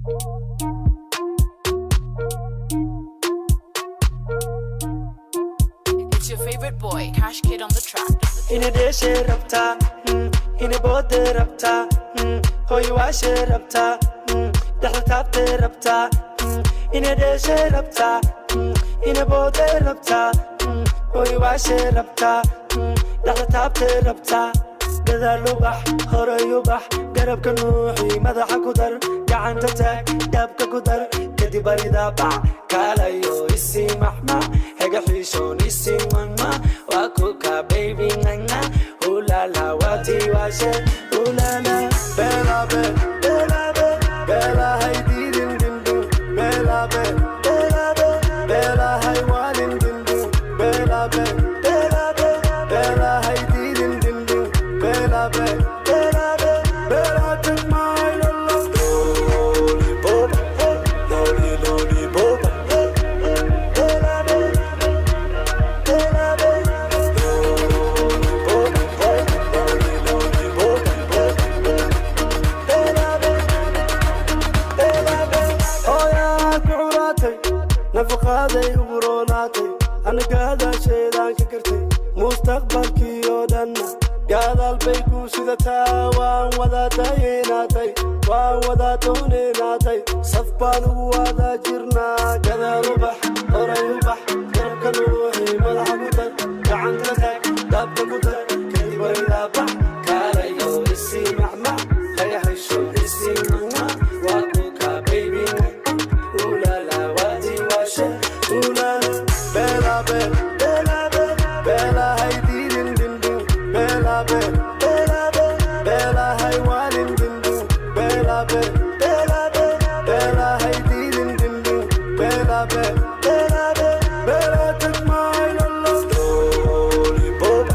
It's your favorite boy, Cash Kid on the track. Ine deshe rabta, ine bode rabta, hoy washe rabta, dahl tapte rabta, ine deshe rabta, ine bode rabta, hoy washe rabta, dahl tapte rabta. Gada lubah, hore yubah, garabka nuuxi madaxa ku dar, gacanta taag, daabka ku dar, kadib barida bac, kaalayo isi maxma, hega xiishoon isi manma, waa kuka baby nganga, ulala wati washe, ulala. Bella bell, bella bell, bella hay dirin dindu, bella bell, bella bell, bella hay walin dindu, bella bell, bella bell, bella hay dirin dindu, bella bell, bella bell, bella take my love, lollipop, lolly lollipop, bella bell, bella bell, lollipop, lolly lollipop, bella bell, bella bell. Oh yeah, kuuratay, nafaqaday uburonaatay, aniga hada sheedan ka kartay, mustaqbalkii oo dhan gadaal bay ku sidataa, waan wada daynaatay, waan wada doonaynatay, saf baan ugu wada jirnaa. Gadaal ubax, horay ubax, garabka nuuxi madaxa ku dar, gacanta taag, daabka ku dar, kadib barida bax, kaalayo isi macmac, haga xisho isi mama, waa kuka baby ulala wati washe, ulala. Bella bell, bella bell, bella hay dirin dindu, bella bell, bella bell, bella hay walin dindu, bella bell, bella bell, bella hay dirin dindu, bella bell, bella bell, bella take my love, lollipop,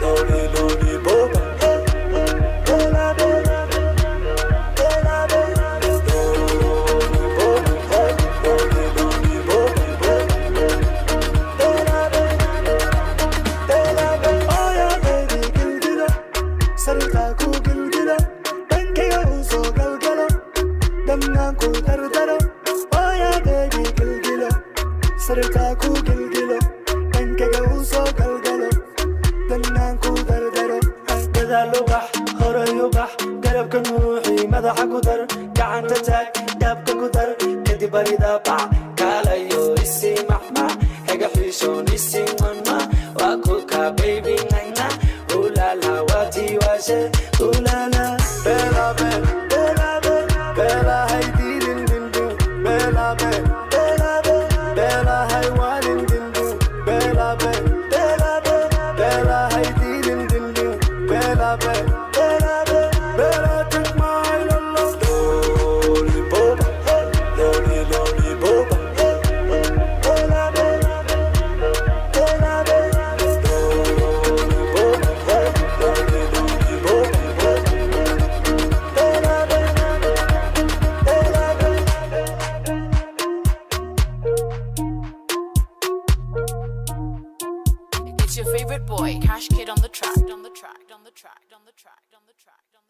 lolly lollipop, bella bell, bella bell, lollipop, lolly lollipop, bella bell, bella bell. Oh yeah baby gilgila, sarta ku gilgila, dankiga uso galgalo, damnan ku dardaro. Oh yeah baby gilgila, sarta ku gilgila, dankiga uso galgalo, damnan ku dardaro. Gadaal ubax, hore ubax, garabka nuuxi madaxa ku dar, gacanta taag, daabka ku dar, kadib barida bac, kaalayo isi maxma, hega xiishoon isi manma, waa kuka baby nganga, ulala wati washe, ulala. Bella bell, bella bell, bella hay dirin dindu, bella bell, bella bell, bella hay walin dindu, bella bell, bella bell, bella hay dirin dindu, bella bell, bella bell, bella take my love, lollipop, lolly lollipop, bella bell, bella bell, lollipop, lolly lollipop, bella bell, bella bell. It's your favorite boy, Cash Kid on the track, on the track, on the track, on the track, on the track, on the track.